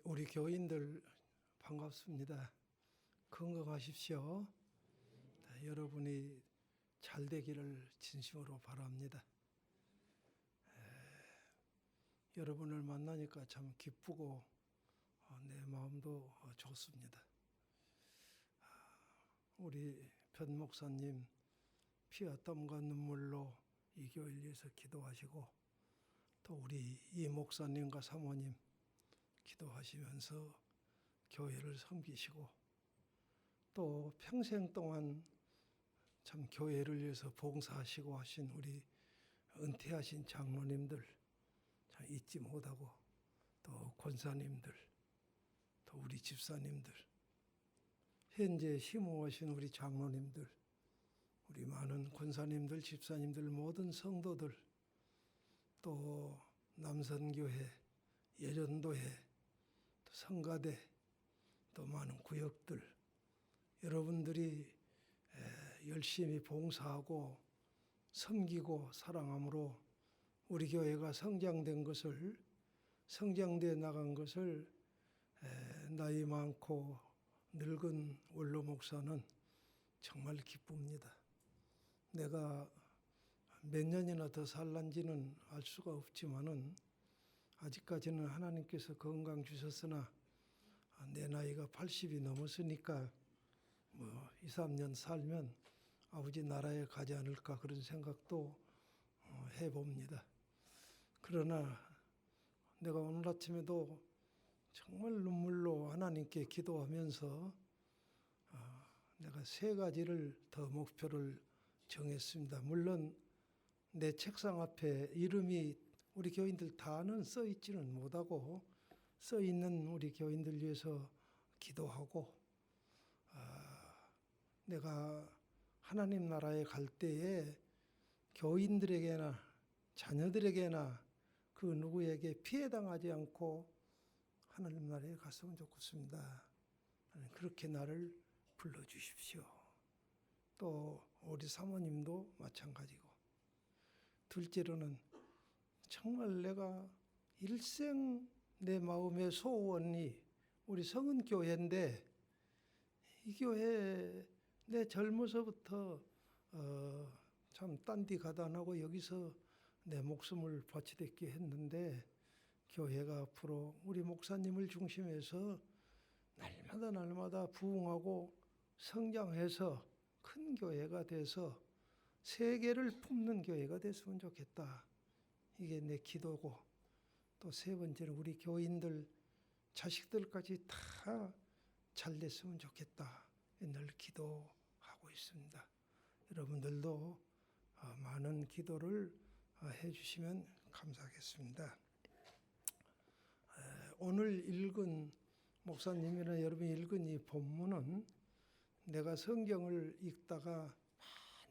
우리 교인들 반갑습니다. 건강하십시오. 여러분이 잘 되기를 진심으로 바랍니다. 여러분을 만나니까 참 기쁘고 내 마음도 좋습니다. 우리 변 목사님 피와 땀과 눈물로 이 교회를 위해서 기도하시고, 또 우리 이 목사님과 사모님 기도하시면서 교회를 섬기시고, 또 평생 동안 참 교회를 위해서 봉사하시고 하신 우리 은퇴하신 장로님들 참 잊지 못하고, 또 권사님들, 또 우리 집사님들, 현재 심호하신 우리 장로님들, 우리 많은 권사님들, 집사님들, 모든 성도들, 또 남선교회, 예전도회, 또 성가대, 또 많은 구역들, 여러분들이 열심히 봉사하고 섬기고 사랑함으로 우리 교회가 성장돼 나간 것을 나이 많고 늙은 원로 목사는 정말 기쁩니다. 내가 몇 년이나 더 살란지는 알 수가 없지만은 아직까지는 하나님께서 건강 주셨으나 내 나이가 80이 넘었으니까 2, 3년 살면 아버지 나라에 가지 않을까 그런 생각도 해봅니다. 그러나 내가 오늘 아침에도 정말 눈물로 하나님께 기도하면서 내가 3가지를 더 목표를 정했습니다. 물론 내 책상 앞에 이름이 우리 교인들 다는 써 있지는 못하고, 써 있는 우리 교인들 위해서 기도하고, 내가 하나님 나라에 갈 때에 교인들에게나 자녀들에게나 그 누구에게 피해당하지 않고 하나님 나라에 갔으면 좋겠습니다. 그렇게 나를 불러주십시오. 또 우리 사모님도 마찬가지고, 둘째로는 정말 내가 일생 내 마음의 소원이 우리 성은교회인데, 이 교회 내 젊어서부터 참 딴 데 가다 안 하고 여기서 내 목숨을 바치댔게 했는데, 교회가 앞으로 우리 목사님을 중심해서 날마다 부흥하고 성장해서 큰 교회가 돼서 세계를 품는 교회가 됐으면 좋겠다. 이게 내 기도고, 또 3번째는 우리 교인들 자식들까지 다 잘 됐으면 좋겠다. 늘 기도하고 있습니다. 여러분들도 많은 기도를 해주시면 감사하겠습니다. 오늘 읽은 목사님이나 여러분이 읽은 이 본문은 내가 성경을 읽다가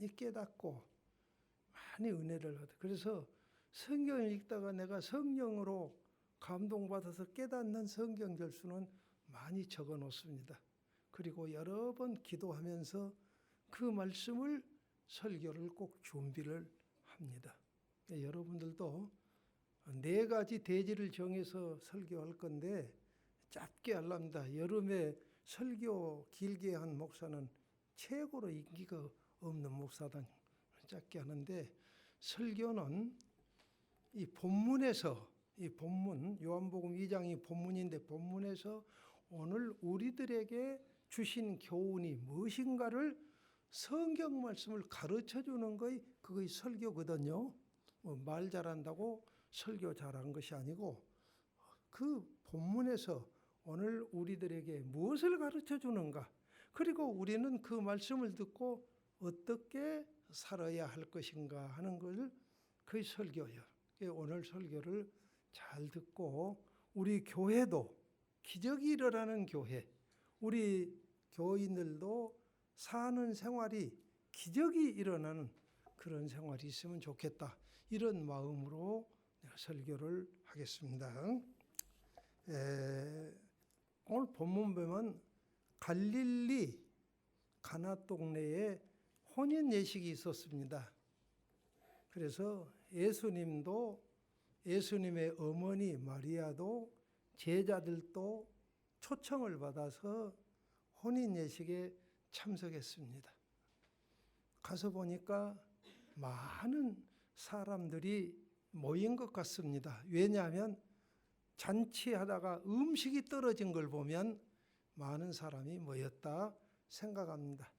많이 깨닫고 많이 은혜를 받아. 그래서 성경을 읽다가 내가 성령으로 감동받아서 깨닫는 성경 절수는 많이 적어 놓습니다. 그리고 여러 번 기도하면서 그 말씀을 설교를 꼭 준비를 합니다. 여러분들도 4가지 대지를 정해서 설교할 건데 짧게 하랍니다. 여름에 설교 길게 한 목사는 최고로 인기가 없는 목사다. 짧게 하는데, 설교는 이 본문에서, 이 본문 요한복음 2장이 본문인데, 본문에서 오늘 우리들에게 주신 교훈이 무엇인가를 성경 말씀을 가르쳐 주는 것이 그것이 설교거든요. 말 잘한다고 설교 잘한 것이 아니고, 그 본문에서 오늘 우리들에게 무엇을 가르쳐 주는가, 그리고 우리는 그 말씀을 듣고 어떻게 살아야 할 것인가 하는 것을, 그게 설교예요. 오늘 설교를 잘 듣고 우리 교회도 기적이 일어나는 교회, 우리 교인들도 사는 생활이 기적이 일어나는 그런 생활이 있으면 좋겠다. 이런 마음으로 내가 설교를 하겠습니다. 오늘 본문 보면 갈릴리 가나 동네에 혼인 예식이 있었습니다. 그래서 예수님도, 예수님의 어머니 마리아도 제자들도 초청을 받아서 혼인 예식에 참석했습니다. 가서 보니까 많은 사람들이 모인 것 같습니다. 왜냐하면 잔치하다가 음식이 떨어진 걸 보면 많은 사람이 모였다 생각합니다.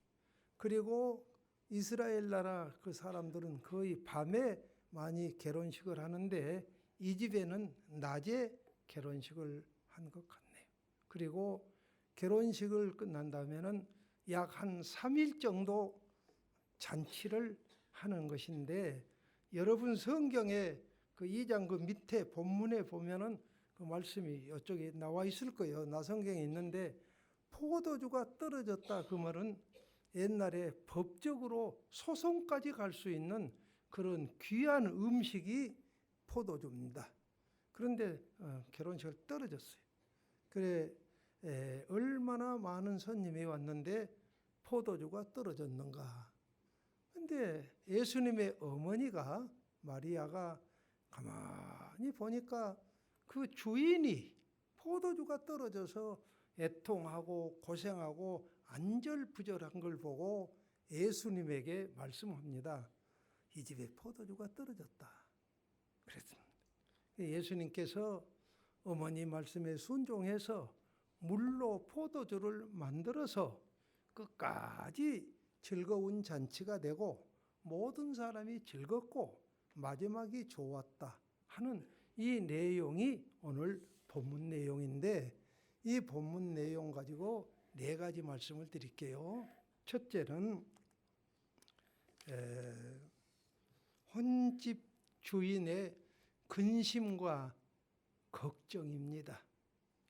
그리고 이스라엘 나라 그 사람들은 거의 밤에 많이 결혼식을 하는데 이 집에는 낮에 결혼식을 한 것 같네요. 그리고 결혼식을 끝난 다음에는 약 한 3일 정도 잔치를 하는 것인데, 여러분 성경에 그 2장 그 밑에 본문에 보면은 그 말씀이 이쪽에 나와 있을 거예요. 나 성경에 있는데, 포도주가 떨어졌다 그 말은 옛날에 법적으로 소송까지 갈 수 있는 그런 귀한 음식이 포도주입니다. 그런데 결혼식을 떨어졌어요. 그래 얼마나 많은 손님이 왔는데 포도주가 떨어졌는가. 근데 예수님의 어머니가 마리아가 가만히 보니까 그 주인이 포도주가 떨어져서 애통하고 고생하고 안절부절한 걸 보고 예수님에게 말씀합니다. 이 집에 포도주가 떨어졌다 그랬습니다. 예수님께서 어머니 말씀에 순종해서 물로 포도주를 만들어서 끝까지 즐거운 잔치가 되고 모든 사람이 즐겁고 마지막이 좋았다 하는 이 내용이 오늘 본문 내용인데, 이 본문 내용 가지고 4가지 말씀을 드릴게요. 첫째는 혼집 주인의 근심과 걱정입니다.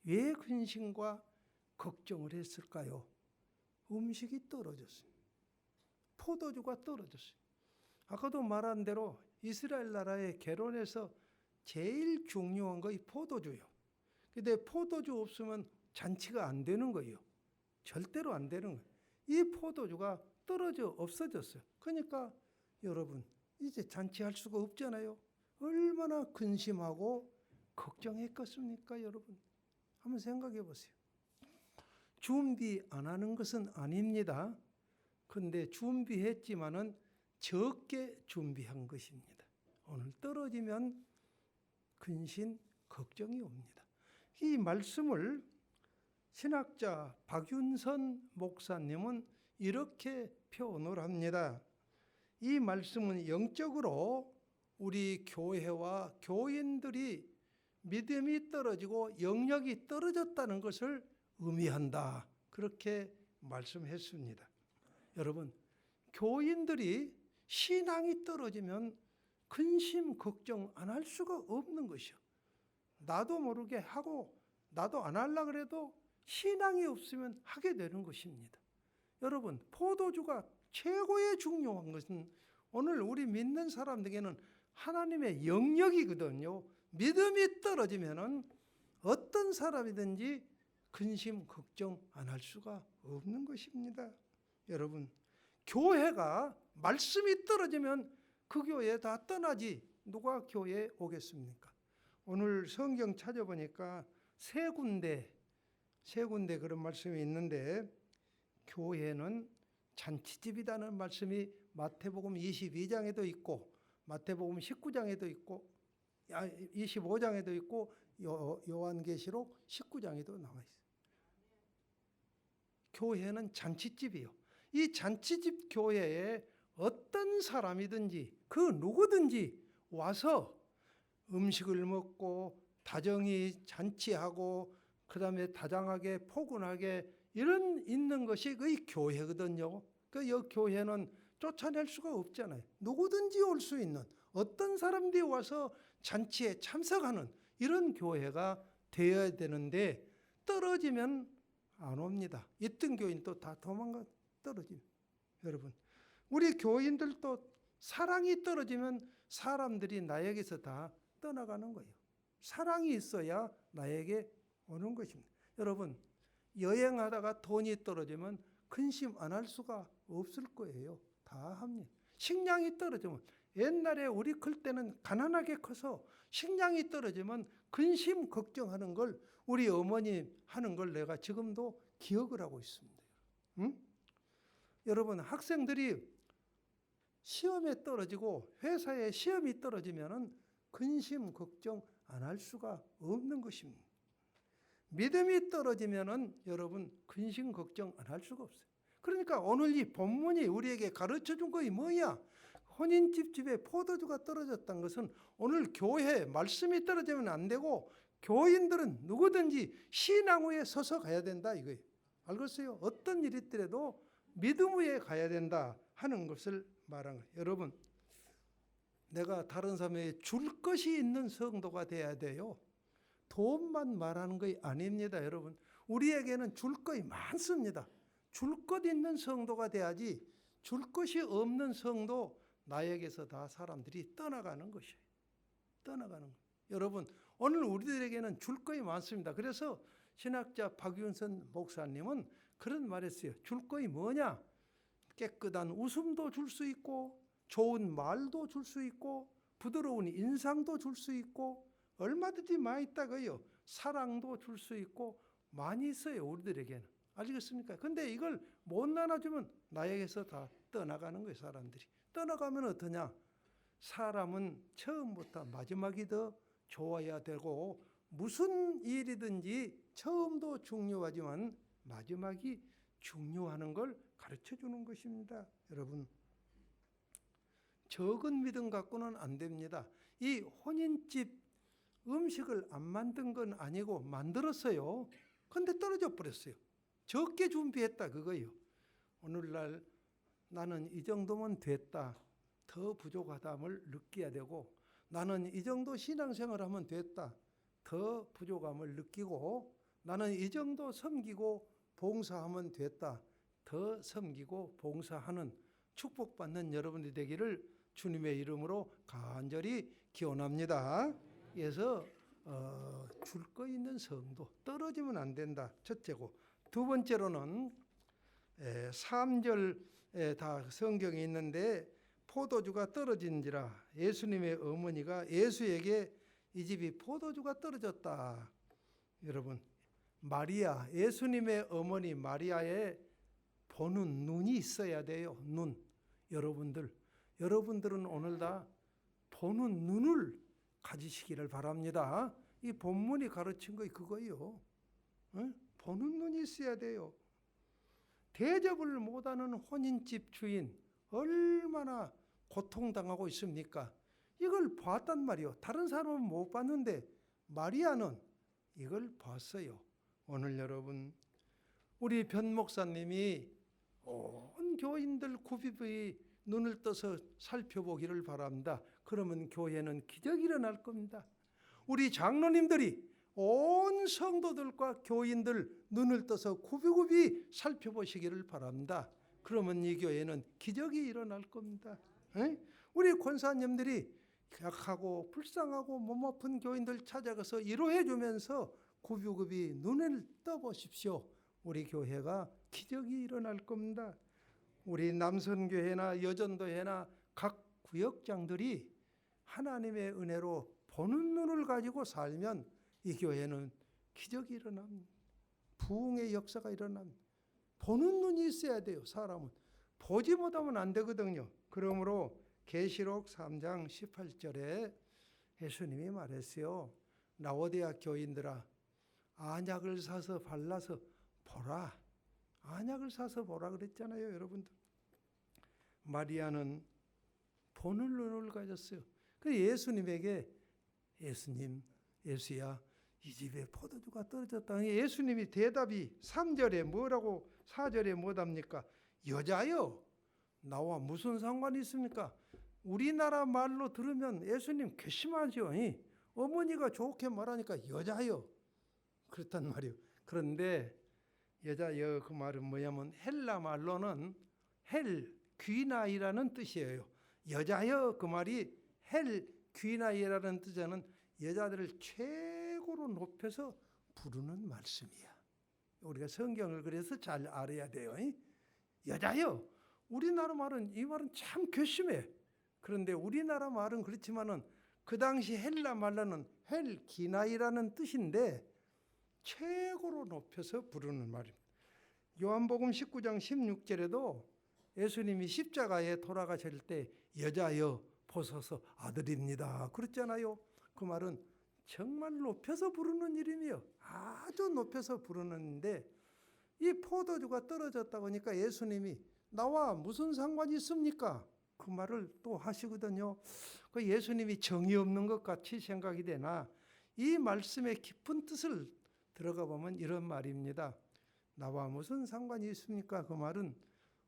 왜 근심과 걱정을 했을까요? 음식이 떨어졌어요. 포도주가 떨어졌어요. 아까도 말한 대로 이스라엘 나라의 결혼에서 제일 중요한 거 이 포도주요. 근데 포도주 없으면 잔치가 안 되는 거예요. 절대로 안 되는 거예요. 이 포도주가 떨어져 없어졌어요. 그러니까 여러분 이제 잔치할 수가 없잖아요. 얼마나 근심하고 걱정했겠습니까, 여러분? 한번 생각해 보세요. 준비 안 하는 것은 아닙니다. 근데 준비했지만은 적게 준비한 것입니다. 오늘 떨어지면 근심, 걱정이 옵니다. 이 말씀을 신학자 박윤선 목사님은 이렇게 표현을 합니다. 이 말씀은 영적으로 우리 교회와 교인들이 믿음이 떨어지고 영역이 떨어졌다는 것을 의미한다. 그렇게 말씀했습니다. 여러분, 교인들이 신앙이 떨어지면 근심, 걱정 안 할 수가 없는 것이요. 나도 모르게 하고 나도 안 하려고 해도 신앙이 없으면 하게 되는 것입니다. 여러분, 포도주가 최고의 중요한 것은 오늘 우리 믿는 사람들에게는 하나님의 영역이거든요. 믿음이 떨어지면은 어떤 사람이든지 근심, 걱정 안 할 수가 없는 것입니다. 여러분, 교회가 말씀이 떨어지면 그 교회 다 떠나지 누가 교회에 오겠습니까? 오늘 성경 찾아보니까 세 군데 그런 말씀이 있는데, 교회는 잔치집이라는 말씀이 마태복음 22장에도 있고 마태복음 19장에도 있고 25장에도 있고 요한계시록 19장에도 나와 있어요. 교회는 잔치집이요. 이 잔치집 교회에 어떤 사람이든지 그 누구든지 와서 음식을 먹고 다정히 잔치하고 그 다음에 다정하게 포근하게 이런 있는 것이 그 교회거든요. 그 교회는 쫓아낼 수가 없잖아요. 누구든지 올 수 있는 어떤 사람들이 와서 잔치에 참석하는 이런 교회가 되어야 되는데, 떨어지면 안 옵니다. 있던 교인도 다 도망가 떨어집니다. 여러분, 우리 교인들도 사랑이 떨어지면 사람들이 나에게서 다 떠나가는 거예요. 사랑이 있어야 나에게 오는 것입니다. 여러분, 여행하다가 돈이 떨어지면 근심 안 할 수가 없을 거예요. 다 합니다. 식량이 떨어지면, 옛날에 우리 클 때는 가난하게 커서 식량이 떨어지면 근심 걱정하는 걸 우리 어머니 하는 걸 내가 지금도 기억을 하고 있습니다. 응? 여러분, 학생들이 시험에 떨어지고 회사에 시험이 떨어지면은 근심 걱정 안 할 수가 없는 것입니다. 믿음이 떨어지면은 여러분 근심 걱정 안 할 수가 없어요. 그러니까 오늘 이 본문이 우리에게 가르쳐 준 것이 뭐냐? 혼인집집에 포도주가 떨어졌다는 것은 오늘 교회에 말씀이 떨어지면 안 되고 교인들은 누구든지 신앙 위에 서서 가야 된다 이거예요. 알겠어요? 어떤 일이 있더라도 믿음 위에 가야 된다 하는 것을 말한 거예요. 여러분, 내가 다른 사람에게 줄 것이 있는 성도가 돼야 돼요. 돈만 말하는 것이 아닙니다. 여러분, 우리에게는 줄 것이 많습니다. 줄 것 있는 성도가 돼야지 줄 것이 없는 성도 나에게서 다 사람들이 떠나가는 것이에요. 떠나가는 거예요. 여러분, 오늘 우리들에게는 줄 것이 많습니다. 그래서 신학자 박윤선 목사님은 그런 말했어요. 줄 것이 뭐냐? 깨끗한 웃음도 줄 수 있고 좋은 말도 줄 수 있고 부드러운 인상도 줄 수 있고 얼마든지 많이 있다고요. 사랑도 줄 수 있고 많이 있어요. 우리들에게는. 알겠습니까? 근데 이걸 못 나눠주면 나에게서 다 떠나가는 거예요. 사람들이. 떠나가면 어떠냐? 사람은 처음부터 마지막이 더 좋아야 되고 무슨 일이든지 처음도 중요하지만 마지막이 중요하는 걸 가르쳐 주는 것입니다. 여러분, 적은 믿음 갖고는 안 됩니다. 이 혼인집 음식을 안 만든 건 아니고 만들었어요. 근데 떨어져 버렸어요. 적게 준비했다 그거예요. 오늘날 나는 이 정도면 됐다. 더 부족하다함을 느껴야 되고 나는 이 정도 신앙생활을 하면 됐다. 더 부족함을 느끼고 나는 이 정도 섬기고 봉사하면 됐다. 더 섬기고 봉사하는 축복받는 여러분이 되기를 주님의 이름으로 간절히 기원합니다. 그래서 줄 거 있는 성도 떨어지면 안 된다. 첫째고 두 번째로는 3절에 다 성경에 있는데 포도주가 떨어진지라 예수님의 어머니가 예수에게 이 집이 포도주가 떨어졌다. 여러분, 마리아, 예수님의 어머니 마리아의 보는 눈이 있어야 돼요. 눈. 여러분들은 오늘 다 보는 눈을 가지시기를 바랍니다. 이 본문이 가르친 거 그거예요. 보는 눈이 있어야 돼요. 대접을 못하는 혼인집 주인 얼마나 고통당하고 있습니까? 이걸 봤단 말이요. 다른 사람은 못 봤는데 마리아는 이걸 봤어요. 오늘 여러분, 우리 변 목사님이 온 교인들 구비부의 눈을 떠서 살펴보기를 바랍니다. 그러면 교회는 기적이 일어날 겁니다. 우리 장로님들이 온 성도들과 교인들 눈을 떠서 굽이굽이 살펴보시기를 바랍니다. 그러면 이 교회는 기적이 일어날 겁니다. 우리 권사님들이 약하고 불쌍하고 몸 아픈 교인들 찾아가서 위로해 주면서 굽이굽이 눈을 떠보십시오. 우리 교회가 기적이 일어날 겁니다. 우리 남선교회나 여전도회나 각 구역장들이 하나님의 은혜로 보는 눈을 가지고 살면 이 교회는 기적이 일어납니다. 부흥의 역사가 일어납니다. 보는 눈이 있어야 돼요. 사람은 보지 못하면 안 되거든요. 그러므로 계시록 3장 18절에 예수님이 말했어요. 라오디아 교인들아, 안약을 사서 발라서 보라. 안약을 사서 보라 그랬잖아요. 여러분들, 마리아는 보는 눈을 가졌어요. 그 예수님에게 예수야, 이 집에 포도주가 떨어졌다. 예수님이 대답이 3절에 뭐라고 4절에 뭐답니까? 여자여, 나와 무슨 상관이 있습니까? 우리나라 말로 들으면 예수님 괘씸하죠. 어머니가 좋게 말하니까 여자여 그렇단 말이에요. 그런데 여자여 그 말은 뭐냐면 헬라 말로는 귀나이라는 뜻이에요. 여자여 그 말이 귀나이라는 뜻에는 여자들을 최고로 높여서 부르는 말씀이야. 우리가 성경을 그래서 잘 알아야 돼요. 여자여, 우리나라 말은 이 말은 참 괘씸해. 그런데 우리나라 말은 그렇지만은 그 당시 헬라 말로는 헬기나이라는 뜻인데 최고로 높여서 부르는 말입니다. 요한복음 19장 16절에도 예수님이 십자가에 돌아가실 때 여자여 보소서 아들입니다 그랬잖아요. 그 말은 정말 높여서 부르는 이름이요. 아주 높여서 부르는데 이 포도주가 떨어졌다고 하니까 예수님이 나와 무슨 상관이 있습니까? 그 말을 또 하시거든요. 그 예수님이 정이 없는 것 같이 생각이 되나 이 말씀의 깊은 뜻을 들어가 보면 이런 말입니다. 나와 무슨 상관이 있습니까? 그 말은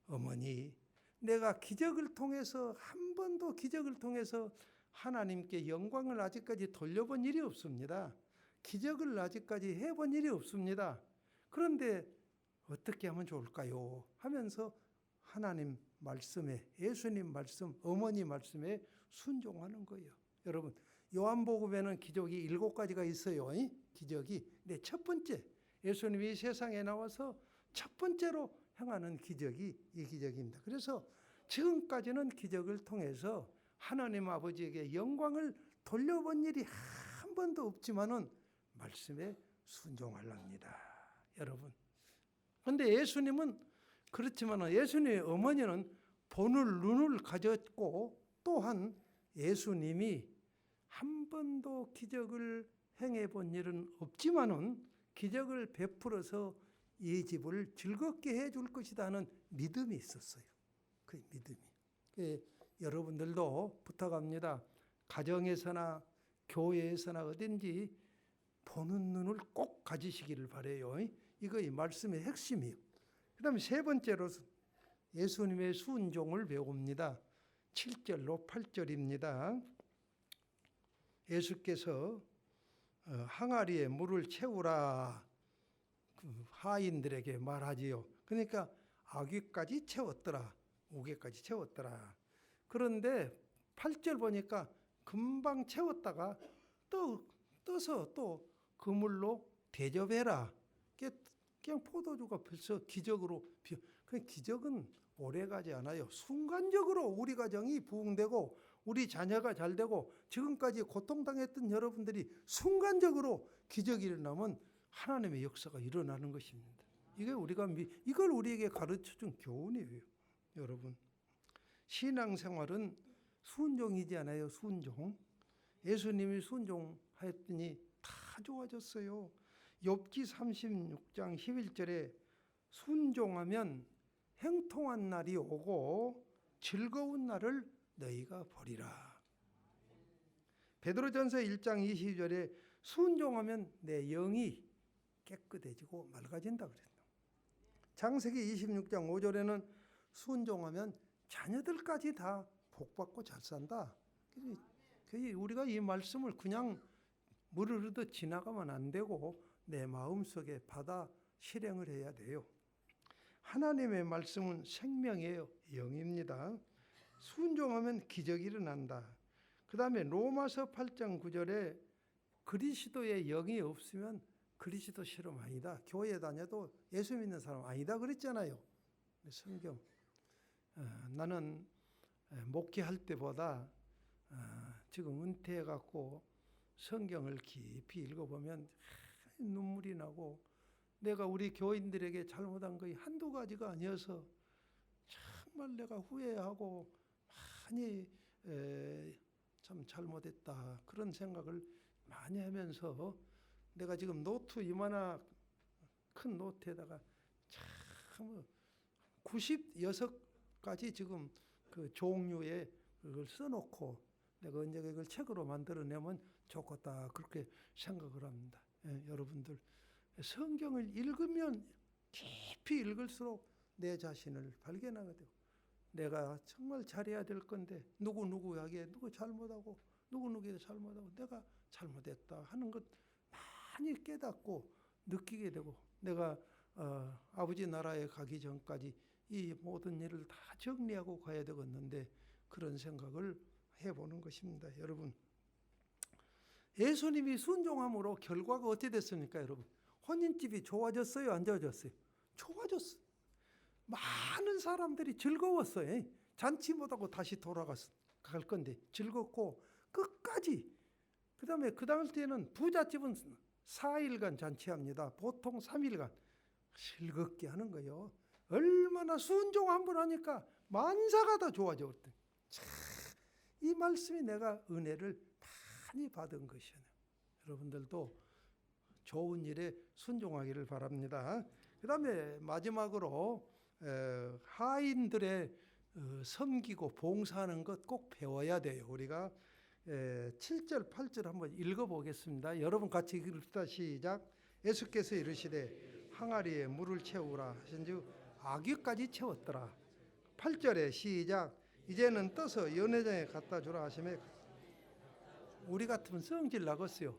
어머니, 내가 기적을 통해서 한 번도 기적을 통해서 하나님께 영광을 아직까지 돌려본 일이 없습니다. 기적을 아직까지 해본 일이 없습니다. 그런데 어떻게 하면 좋을까요? 하면서 하나님 말씀에, 예수님 말씀, 어머니 말씀에 순종하는 거예요. 여러분, 요한복음에는 기적이 7가지가 있어요. 기적이. 네, 첫 번째, 예수님이 세상에 나와서 첫 번째로 행하는 기적이 이 기적입니다. 그래서 지금까지는 기적을 통해서 하나님 아버지에게 영광을 돌려본 일이 한 번도 없지만은 말씀에 순종하랍니다. 여러분. 그런데 예수님은 그렇지만 예수님의 어머니는 보는 눈을 가졌고 또한 예수님이 한 번도 기적을 행해 본 일은 없지만은 기적을 베풀어서 이 집을 즐겁게 해줄 것이다 하는 믿음이 있었어요. 그 믿음이. 여러분들도 부탁합니다. 가정에서나 교회에서나 어딘지 보는 눈을 꼭 가지시기를 바라요. 이거 이 말씀의 핵심이에요. 그 다음에 세 번째로 예수님의 순종을 배웁니다. 7절로 8절입니다. 예수께서 항아리에 물을 채우라 하인들에게 말하지요. 그러니까 아귀까지 채웠더라. 우개까지 채웠더라. 그런데 8절 보니까 금방 채웠다가 떠서 또 그물로 대접해라. 그냥 포도주가 벌써 기적으로 그 기적은 오래가지 않아요. 순간적으로 우리 가정이 부흥되고 우리 자녀가 잘되고 지금까지 고통당했던 여러분들이 순간적으로 기적이 일어나면 하나님의 역사가 일어나는 것입니다. 이걸 우리에게 가르쳐준 교훈이에요. 여러분, 신앙생활은 순종이지 않아요. 순종. 예수님이 순종하였더니 다 좋아졌어요. 욥기 36장 11절에 순종하면 행통한 날이 오고 즐거운 날을 너희가 보리라. 베드로전서 1장 22절에 순종하면 내 영이 깨끗해지고 맑아진다 그랬다. 창세기 26장 5절에는 순종하면 자녀들까지 다 복받고 잘 산다. 우리가 이 말씀을 그냥 물을 흐르듯 지나가면 안 되고 내 마음속에 받아 실행을 해야 돼요. 하나님의 말씀은 생명이에요. 영입니다. 순종하면 기적이 일어난다. 그 다음에 로마서 8장 9절에 그리스도의 영이 없으면 그리스도 실험 아니다. 교회 다녀도 예수 믿는 사람 아니다 그랬잖아요. 성경. 나는 목회할 때보다 지금 은퇴해갖고 성경을 깊이 읽어보면 눈물이 나고 내가 우리 교인들에게 잘못한 것이 한두 가지가 아니어서 정말 내가 후회하고 많이 참 잘못했다 그런 생각을 많이 하면서 내가 지금 노트 이마나 큰 노트에다가 참 96가지 지금 그 종류의 그걸 써놓고 내가 언젠가 이걸 책으로 만들어내면 좋겠다 그렇게 생각을 합니다. 여러분들 성경을 읽으면 깊이 읽을수록 내 자신을 발견하게 되고 내가 정말 잘해야 될 건데 누구누구에게 누구 잘못하고 누구누구에게 잘못하고 내가 잘못했다 하는 것 많이 깨닫고 느끼게 되고 내가 아버지 나라에 가기 전까지 이 모든 일을 다 정리하고 가야 되겠는데 그런 생각을 해보는 것입니다. 여러분, 예수님이 순종함으로 결과가 어떻게 됐습니까? 여러분, 혼인집이 좋아졌어요? 안 좋아졌어요? 좋아졌어요. 많은 사람들이 즐거웠어요. 잔치 못하고 다시 돌아갈 건데 즐겁고 끝까지. 그다음에 그 당시에는 부잣집은 4일간 잔치합니다. 보통 3일간 즐겁게 하는 거예요. 얼마나 순종 한번 하니까 만사가 다 좋아져. 이 말씀이 내가 은혜를 많이 받은 것이에요. 여러분들도 좋은 일에 순종하기를 바랍니다. 그 다음에 마지막으로 하인들의 섬기고 봉사하는 것 꼭 배워야 돼요. 우리가 7절 8절 한번 읽어보겠습니다. 여러분 같이 읽읍시다. 시작. 예수께서 이르시되 항아리에 물을 채우라 하신즉 아귀까지 채웠더라. 8절에 시작. 이제는 떠서 연회장에 갖다 주라 하시매 우리 같으면 성질 나겠어요.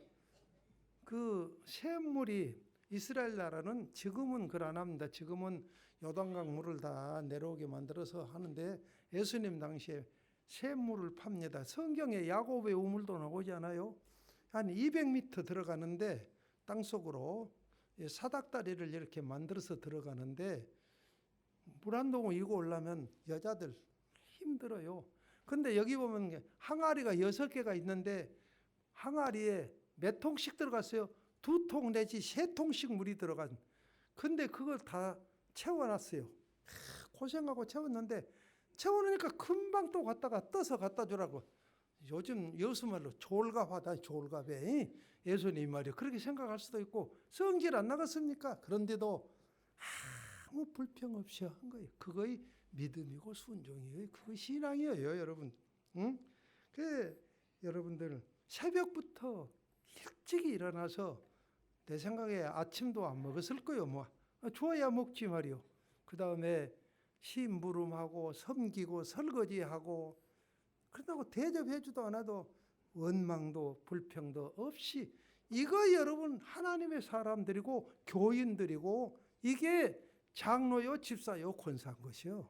그 샘물이 이스라엘 나라는 지금은 그걸 안 합니다. 지금은 요단강 물을 다 내려오게 만들어서 하는데 예수님 당시에 샘물을 팝니다. 성경에 야곱의 우물도 나오지 않아요? 한 200m 들어가는데 땅속으로 사닥다리를 이렇게 만들어서 들어가는데 물 한 동을 이고 오려면 여자들 힘들어요. 근데 여기 보면 항아리가 6개가 있는데 항아리에 몇 통씩 들어갔어요? 2통 내지 3통씩 물이 들어간. 근데 그걸 다 채워놨어요. 고생하고 채웠는데 채워놓으니까 금방 또 갖다가 떠서 갖다 주라고. 요즘 여수말로 졸갑하다. 졸갑에 예수님 말이요. 그렇게 생각할 수도 있고 성질 안 나갔습니까? 그런데도 아무 불평 없이 한 거예요. 그거의 믿음이고 순종이에요. 그거 신앙이에요, 여러분. 응? 그 여러분들 새벽부터 일찍이 일어나서 내 생각에 아침도 안 먹었을 거예요. 뭐 좋아야 먹지 말이요. 그 다음에 심부름하고 섬기고 설거지하고 그렇다고 대접해주도 않아도 원망도 불평도 없이 이거 여러분 하나님의 사람들이고 교인들이고 이게 장로요 집사요 권사한 것이요.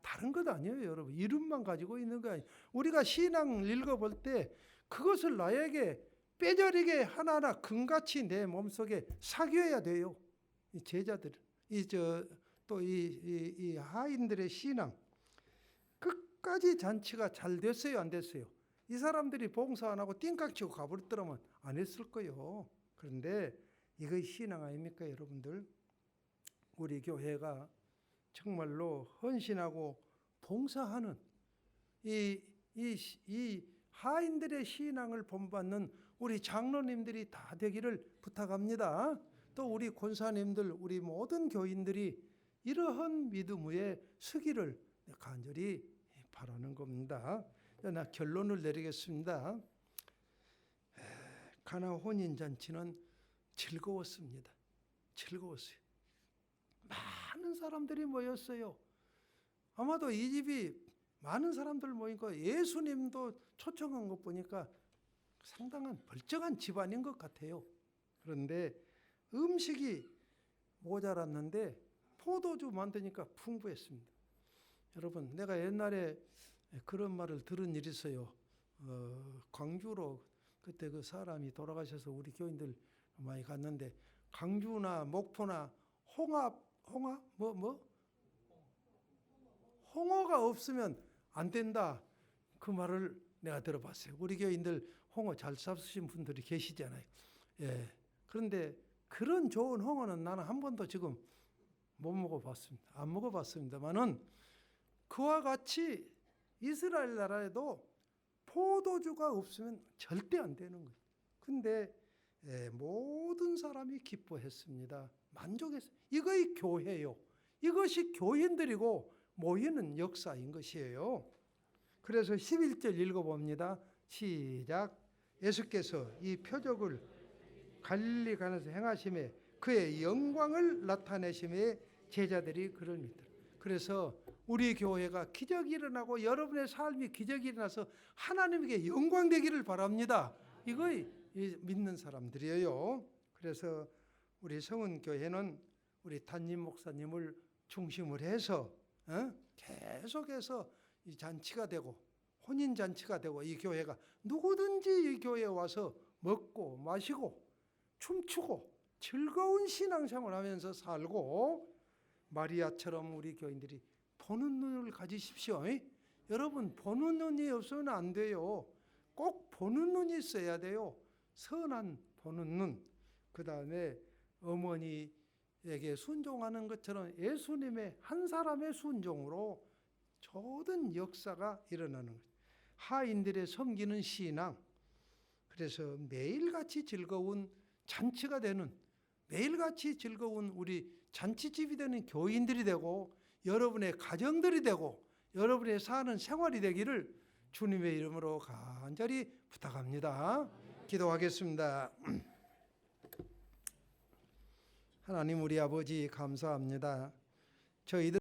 다른 것 아니에요, 여러분. 이름만 가지고 있는 거 아니에요. 우리가 신앙 읽어볼 때 그것을 나에게 뼈저리게 하나하나 금같이 내 몸속에 사귀어야 돼요. 이 제자들, 이 하인들의 신앙 끝까지 잔치가 잘 됐어요, 안 됐어요? 이 사람들이 봉사 안 하고 띵깍치고 가버렸더라면 안 했을 거예요. 그런데 이거 신앙 아닙니까, 여러분들? 우리 교회가 정말로 헌신하고 봉사하는 이 하인들의 신앙을 본받는 우리 장로님들이 다 되기를 부탁합니다. 또 우리 권사님들, 우리 모든 교인들이 이러한 믿음 위에 서기를 간절히 바라는 겁니다. 나 결론을 내리겠습니다. 가나 혼인잔치는 즐거웠습니다. 즐거웠어요. 많은 사람들이 모였어요. 아마도 이 집이 많은 사람들 모이니까 예수님도 초청한 것 보니까 상당한 벌쩍한 집안인 것 같아요. 그런데 음식이 모자랐는데 포도주 만드니까 풍부했습니다. 여러분, 내가 옛날에 그런 말을 들은 일이 있어요. 광주로 그때 그 사람이 돌아가셔서 우리 교인들 많이 갔는데 광주나 목포나 홍어가 없으면 안 된다. 그 말을 내가 들어봤어요. 우리 교인들 홍어 잘 잡수신 분들이 계시잖아요. 예. 그런데 그런 좋은 홍어는 나는 한 번도 지금 못 먹어봤습니다. 안 먹어봤습니다만은 그와 같이 이스라엘 나라에도 포도주가 없으면 절대 안 되는 거예요. 근데 모든 사람이 기뻐했습니다. 만족했어요. 이것이 교회요. 이것이 교인들이고 모이는 역사인 것이에요. 그래서 11절 읽어봅니다. 시작. 예수께서 이 표적을 갈릴리 가나서 행하심에 그의 영광을 나타내심에 제자들이 그를 믿더라. 그래서 우리 교회가 기적이 일어나고 여러분의 삶이 기적이 일어나서 하나님에게 영광 되기를 바랍니다. 이거 믿는 사람들이에요. 그래서 우리 성은교회는 우리 담임 목사님을 중심으로 해서 계속해서 이 잔치가 되고 혼인잔치가 되고 이 교회가 누구든지 이 교회에 와서 먹고 마시고 춤추고 즐거운 신앙생활 하면서 살고 마리아처럼 우리 교인들이 보는 눈을 가지십시오. 여러분 보는 눈이 없으면 안 돼요. 꼭 보는 눈이 있어야 돼요. 선한 보는 눈. 그 다음에 어머니에게 순종하는 것처럼 예수님의 한 사람의 순종으로 모든 역사가 일어나는 거죠. 하인들의 섬기는 신앙. 그래서 매일같이 즐거운 잔치가 되는, 매일같이 즐거운 우리 잔치집이 되는 교인들이 되고 여러분의 가정들이 되고 여러분의 사는 생활이 되기를 주님의 이름으로 간절히 부탁합니다. 기도하겠습니다. 하나님 우리 아버지 감사합니다. 저희들